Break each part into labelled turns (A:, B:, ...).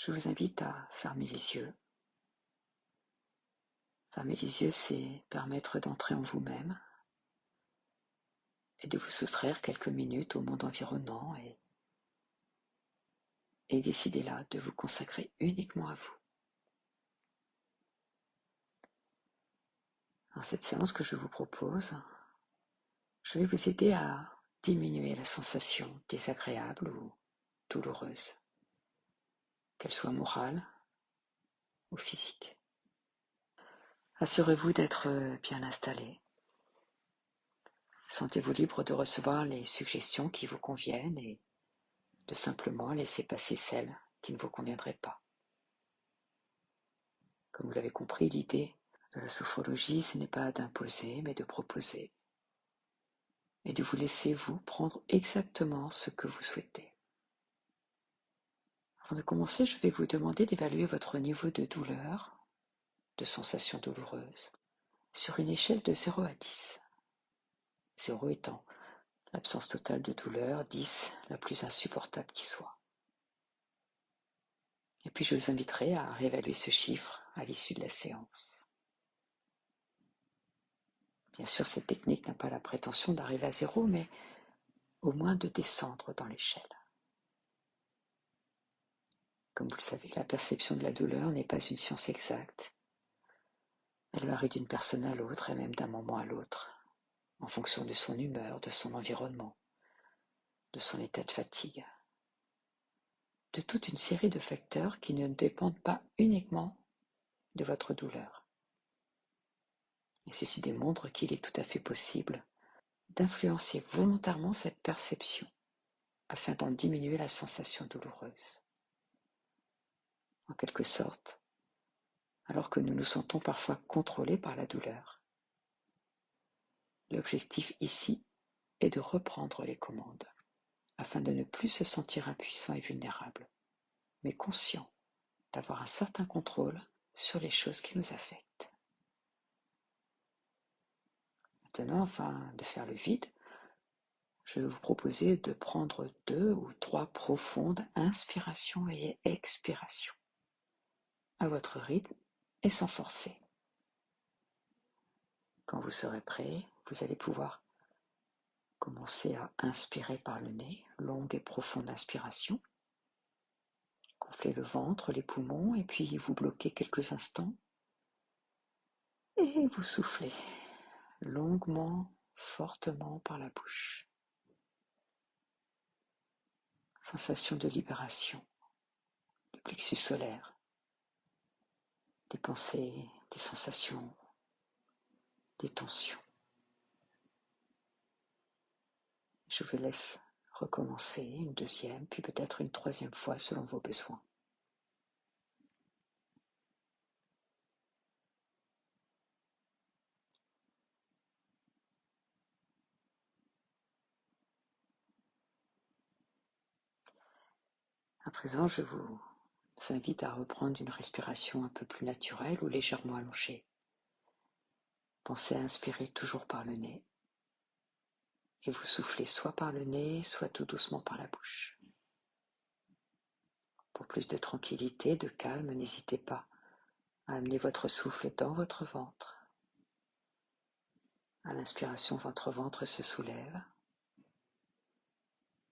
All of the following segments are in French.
A: Je vous invite à fermer les yeux. Fermer les yeux, c'est permettre d'entrer en vous-même et de vous soustraire quelques minutes au monde environnant et décider là de vous consacrer uniquement à vous. Dans cette séance que je vous propose, je vais vous aider à diminuer la sensation désagréable ou douloureuse, qu'elle soit morale ou physique. Assurez-vous d'être bien installé. Sentez-vous libre de recevoir les suggestions qui vous conviennent et de simplement laisser passer celles qui ne vous conviendraient pas. Comme vous l'avez compris, l'idée de la sophrologie, ce n'est pas d'imposer, mais de proposer. Et de vous laisser vous prendre exactement ce que vous souhaitez. Avant de commencer, je vais vous demander d'évaluer votre niveau de douleur, de sensations douloureuses, sur une échelle de 0 à 10. 0 étant l'absence totale de douleur, 10 la plus insupportable qui soit. Et puis je vous inviterai à réévaluer ce chiffre à l'issue de la séance. Bien sûr, cette technique n'a pas la prétention d'arriver à 0, mais au moins de descendre dans l'échelle. Comme vous le savez, la perception de la douleur n'est pas une science exacte. Elle varie d'une personne à l'autre et même d'un moment à l'autre, en fonction de son humeur, de son environnement, de son état de fatigue, de toute une série de facteurs qui ne dépendent pas uniquement de votre douleur. Et ceci démontre qu'il est tout à fait possible d'influencer volontairement cette perception afin d'en diminuer la sensation douloureuse. En quelque sorte, alors que nous nous sentons parfois contrôlés par la douleur. L'objectif ici est de reprendre les commandes, afin de ne plus se sentir impuissant et vulnérable, mais conscient d'avoir un certain contrôle sur les choses qui nous affectent. Maintenant, afin de faire le vide, je vais vous proposer de prendre 2 ou 3 profondes inspirations et expirations, à votre rythme et sans forcer. Quand vous serez prêt, vous allez pouvoir commencer à inspirer par le nez, longue et profonde inspiration. Gonflez le ventre, les poumons, et puis vous bloquez quelques instants. Et vous soufflez longuement, fortement par la bouche. Sensation de libération, du plexus solaire, des pensées, des sensations, des tensions. Je vous laisse recommencer une deuxième, puis peut-être une troisième fois selon vos besoins. À présent, je vous invite à reprendre une respiration un peu plus naturelle ou légèrement allongée. Pensez à inspirer toujours par le nez et vous soufflez soit par le nez, soit tout doucement par la bouche. Pour plus de tranquillité, de calme, n'hésitez pas à amener votre souffle dans votre ventre. À l'inspiration, votre ventre se soulève.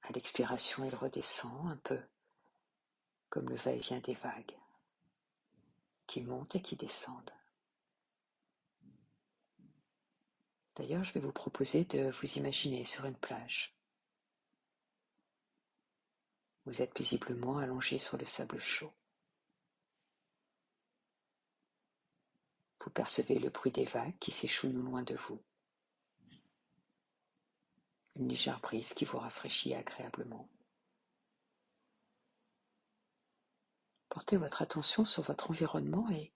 A: À l'expiration, il redescend un peu comme le va-et-vient des vagues qui montent et qui descendent. D'ailleurs, je vais vous proposer de vous imaginer sur une plage. Vous êtes paisiblement allongé sur le sable chaud. Vous percevez le bruit des vagues qui s'échouent non loin de vous. Une légère brise qui vous rafraîchit agréablement. Portez votre attention sur votre environnement et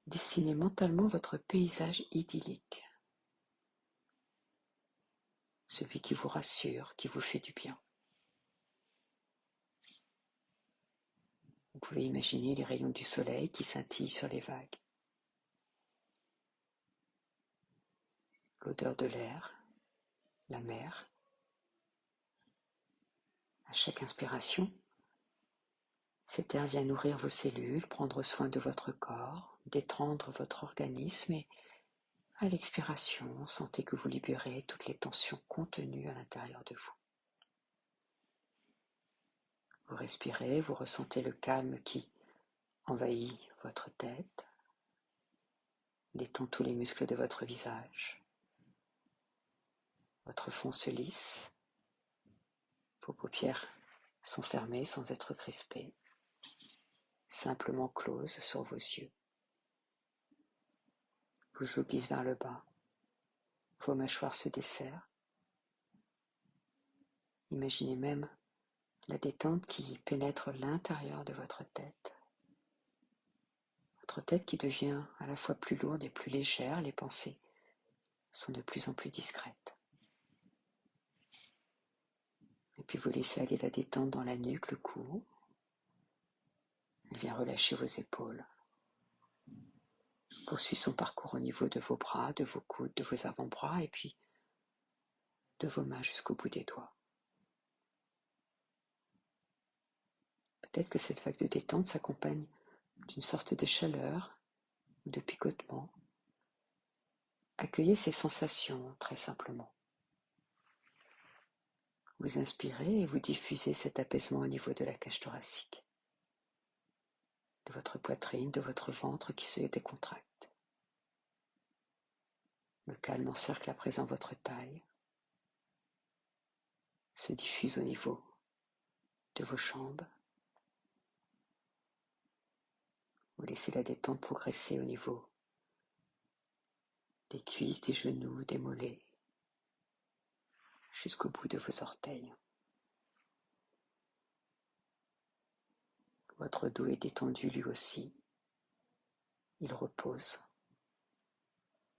A: dessinez mentalement votre paysage idyllique. Celui qui vous rassure, qui vous fait du bien. Vous pouvez imaginer les rayons du soleil qui scintillent sur les vagues. L'odeur de l'air, la mer. À chaque inspiration, Cet air vient nourrir vos cellules, prendre soin de votre corps, détendre votre organisme et à l'expiration, sentez que vous libérez toutes les tensions contenues à l'intérieur de vous. Vous respirez, vous ressentez le calme qui envahit votre tête, détend tous les muscles de votre visage. Votre front se lisse, vos paupières sont fermées sans être crispées, simplement closes sur vos yeux. Vos joues glissent vers le bas, vos mâchoires se desserrent. Imaginez même la détente qui pénètre l'intérieur de votre tête. Votre tête qui devient à la fois plus lourde et plus légère, les pensées sont de plus en plus discrètes. Et puis vous laissez aller la détente dans la nuque, le cou. Elle vient relâcher vos épaules. Poursuit son parcours au niveau de vos bras, de vos coudes, de vos avant-bras et puis de vos mains jusqu'au bout des doigts. Peut-être que cette vague de détente s'accompagne d'une sorte de chaleur ou de picotement. Accueillez ces sensations très simplement. Vous inspirez et vous diffusez cet apaisement au niveau de la cage thoracique, de votre poitrine, de votre ventre qui se décontracte. Le calme encercle à présent votre taille, se diffuse au niveau de vos jambes. Vous laissez la détente progresser au niveau des cuisses, des genoux, des mollets, jusqu'au bout de vos orteils. Votre dos est détendu lui aussi. Il repose,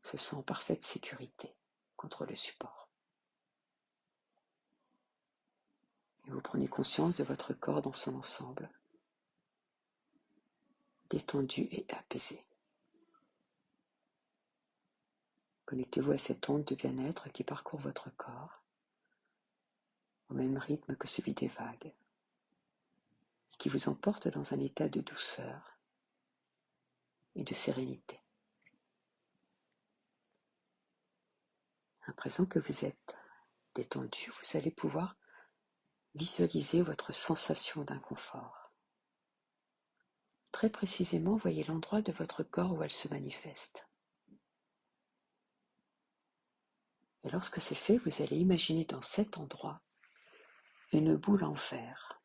A: se sent en parfaite sécurité contre le support. Et vous prenez conscience de votre corps dans son ensemble, détendu et apaisé. Connectez-vous à cette onde de bien-être qui parcourt votre corps, au même rythme que celui des vagues, qui vous emporte dans un état de douceur et de sérénité. À présent que vous êtes détendu, vous allez pouvoir visualiser votre sensation d'inconfort. Très précisément, voyez l'endroit de votre corps où elle se manifeste. Et lorsque c'est fait, vous allez imaginer dans cet endroit une boule en verre,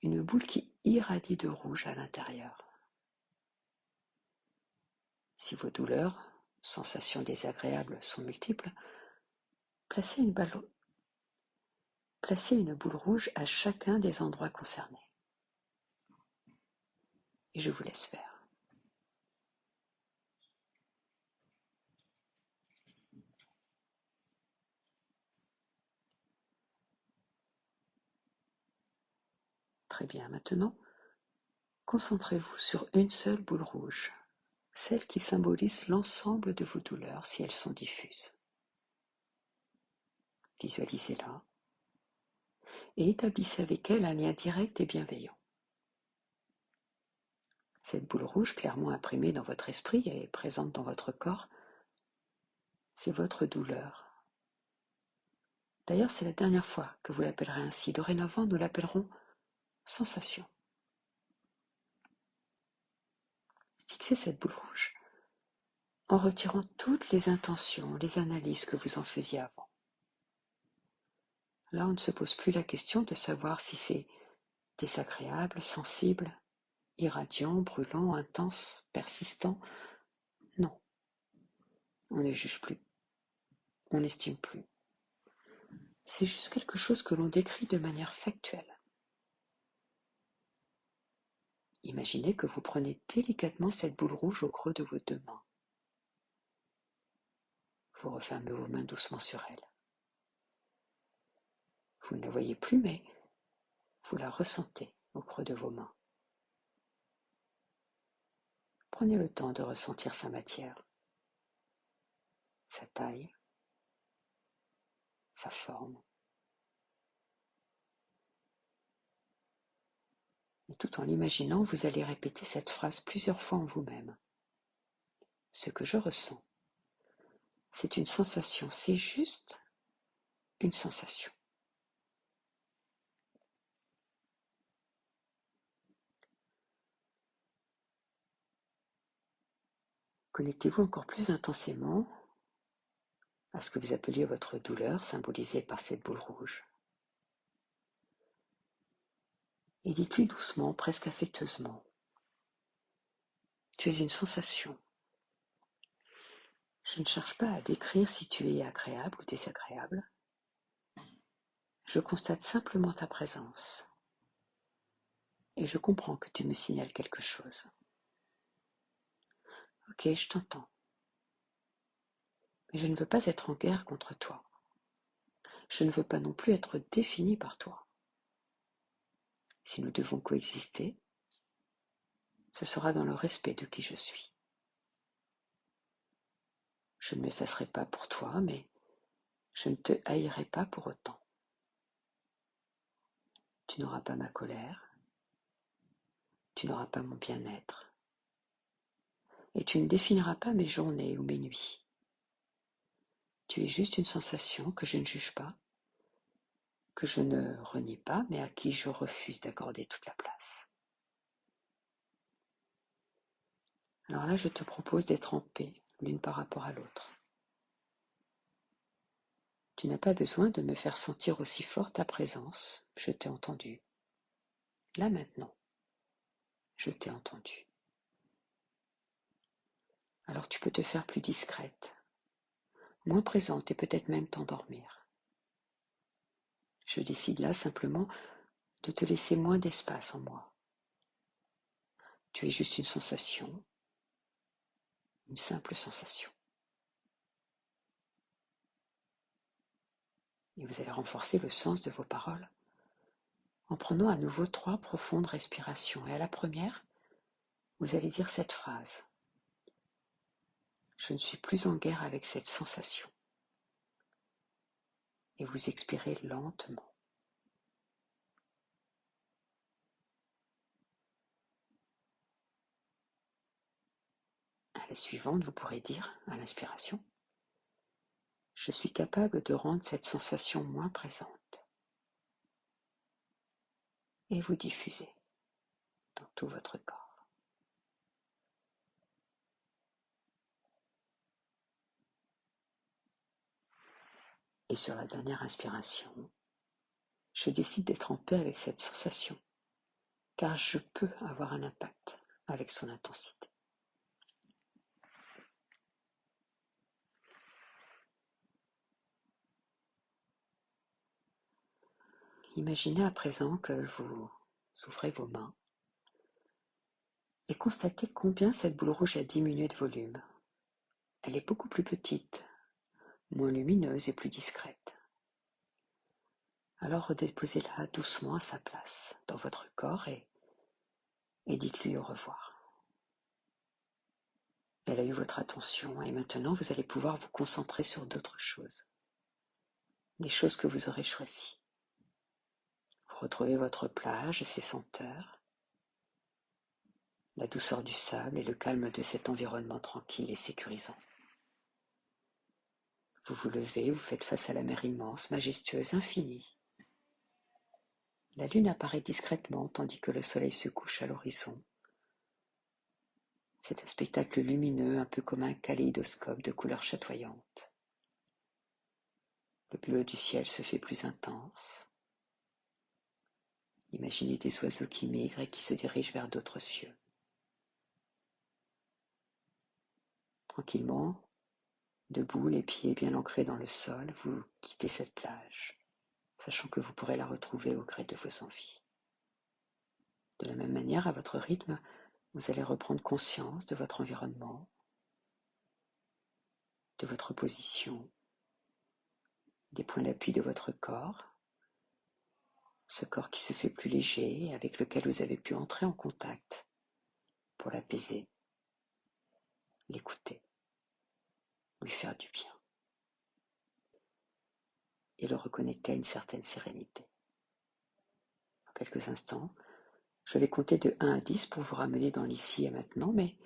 A: une boule qui irradie de rouge à l'intérieur. Si vos douleurs, sensations désagréables sont multiples, placez une boule rouge à chacun des endroits concernés. Et je vous laisse faire. Très bien, maintenant, concentrez-vous sur une seule boule rouge, celle qui symbolise l'ensemble de vos douleurs si elles sont diffuses. Visualisez-la et établissez avec elle un lien direct et bienveillant. Cette boule rouge clairement imprimée dans votre esprit et présente dans votre corps, c'est votre douleur. D'ailleurs, c'est la dernière fois que vous l'appellerez ainsi. Dorénavant, nous l'appellerons sensation. Fixez cette boule rouge en retirant toutes les intentions, les analyses que vous en faisiez avant. Là, on ne se pose plus la question de savoir si c'est désagréable, sensible, irradiant, brûlant, intense, persistant. Non, on ne juge plus, on n'estime plus. C'est juste quelque chose que l'on décrit de manière factuelle. Imaginez que vous prenez délicatement cette boule rouge au creux de vos deux mains. Vous refermez vos mains doucement sur elle. Vous ne la voyez plus, mais vous la ressentez au creux de vos mains. Prenez le temps de ressentir sa matière, sa taille, sa forme. Et tout en l'imaginant, vous allez répéter cette phrase plusieurs fois en vous-même. Ce que je ressens, c'est une sensation, c'est juste une sensation. Connectez-vous encore plus intensément à ce que vous appeliez votre douleur, symbolisée par cette boule rouge. Et dites-lui doucement, presque affectueusement, tu es une sensation. Je ne cherche pas à décrire si tu es agréable ou désagréable. Je constate simplement ta présence. Et je comprends que tu me signales quelque chose. Ok, je t'entends. Mais je ne veux pas être en guerre contre toi. Je ne veux pas non plus être défini par toi. Si nous devons coexister, ce sera dans le respect de qui je suis. Je ne m'effacerai pas pour toi, mais je ne te haïrai pas pour autant. Tu n'auras pas ma colère, tu n'auras pas mon bien-être, et tu ne définiras pas mes journées ou mes nuits. Tu es juste une sensation que je ne juge pas, que je ne renie pas, mais à qui je refuse d'accorder toute la place. Alors là, je te propose d'être en paix l'une par rapport à l'autre. Tu n'as pas besoin de me faire sentir aussi fort ta présence, je t'ai entendu. Là maintenant, je t'ai entendu. Alors tu peux te faire plus discrète, moins présente et peut-être même t'endormir. Je décide là simplement de te laisser moins d'espace en moi. Tu es juste une sensation, une simple sensation. Et vous allez renforcer le sens de vos paroles en prenant à nouveau 3 profondes respirations. Et à la première, vous allez dire cette phrase. Je ne suis plus en guerre avec cette sensation. Et vous expirez lentement. À la suivante, vous pourrez dire, à l'inspiration, je suis capable de rendre cette sensation moins présente. Et vous diffusez dans tout votre corps. Et sur la dernière inspiration, je décide d'être en paix avec cette sensation, car je peux avoir un impact avec son intensité. Imaginez à présent que vous ouvrez vos mains et constatez combien cette boule rouge a diminué de volume. Elle est beaucoup plus petite, moins lumineuse et plus discrète. Alors redéposez-la doucement à sa place dans votre corps et dites-lui au revoir. Elle a eu votre attention et maintenant vous allez pouvoir vous concentrer sur d'autres choses, des choses que vous aurez choisies. Vous retrouvez votre plage et ses senteurs, la douceur du sable et le calme de cet environnement tranquille et sécurisant. Vous vous levez, vous faites face à la mer immense, majestueuse, infinie. La lune apparaît discrètement tandis que le soleil se couche à l'horizon. C'est un spectacle lumineux, un peu comme un kaléidoscope de couleurs chatoyantes. Le bleu du ciel se fait plus intense. Imaginez des oiseaux qui migrent et qui se dirigent vers d'autres cieux. Tranquillement, debout, les pieds bien ancrés dans le sol, vous quittez cette plage, sachant que vous pourrez la retrouver au gré de vos envies. De la même manière, à votre rythme, vous allez reprendre conscience de votre environnement, de votre position, des points d'appui de votre corps, ce corps qui se fait plus léger et avec lequel vous avez pu entrer en contact pour l'apaiser, l'écouter, lui faire du bien et le reconnecter à une certaine sérénité. Dans quelques instants, Je vais compter de 1 à 10 pour vous ramener dans l'ici et maintenant, mais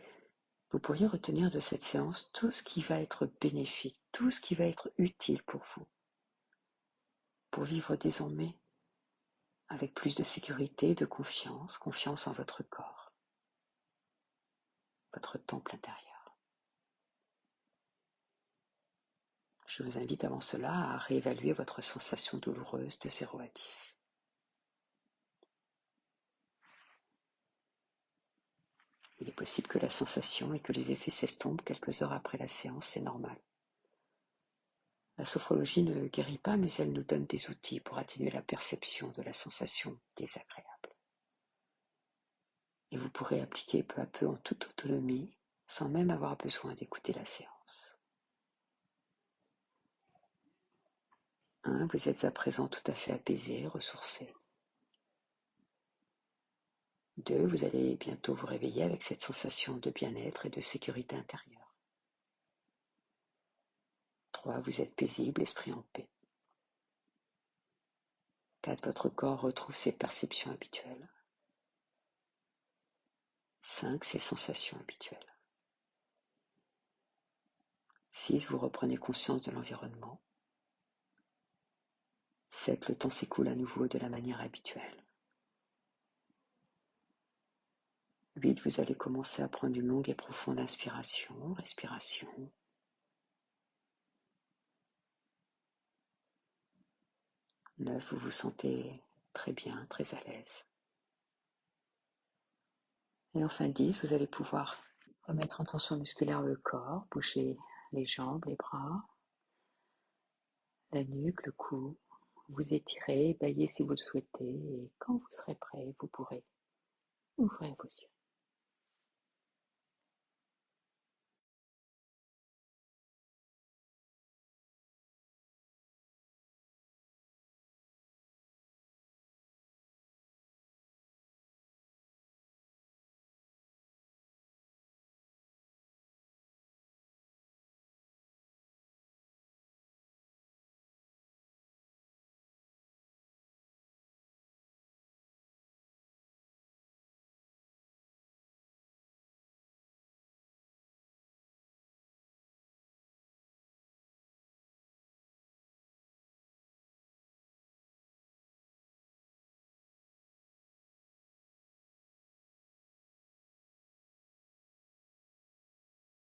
A: vous pourriez retenir de cette séance tout ce qui va être bénéfique, tout ce qui va être utile pour vous, pour vivre désormais avec plus de sécurité, de confiance, confiance en votre corps, votre temple intérieur. Je vous invite avant cela à réévaluer votre sensation douloureuse de 0 à 10. Il est possible que la sensation et que les effets s'estompent quelques heures après la séance, c'est normal. La sophrologie ne guérit pas, mais elle nous donne des outils pour atténuer la perception de la sensation désagréable. Et vous pourrez appliquer peu à peu en toute autonomie, sans même avoir besoin d'écouter la séance. 1. Vous êtes à présent tout à fait apaisé, ressourcé. 2. Vous allez bientôt vous réveiller avec cette sensation de bien-être et de sécurité intérieure. 3. Vous êtes paisible, esprit en paix. 4. Votre corps retrouve ses perceptions habituelles. 5. Ses sensations habituelles. 6. Vous reprenez conscience de l'environnement. 7. Le temps s'écoule à nouveau de la manière habituelle. 8. Vous allez commencer à prendre une longue et profonde inspiration, respiration. 9. Vous vous sentez très bien, très à l'aise. Et enfin 10. Vous allez pouvoir remettre en tension musculaire le corps, bouger les jambes, les bras, la nuque, le cou. Vous étirez, baillez si vous le souhaitez, et quand vous serez prêt, vous pourrez ouvrir vos yeux.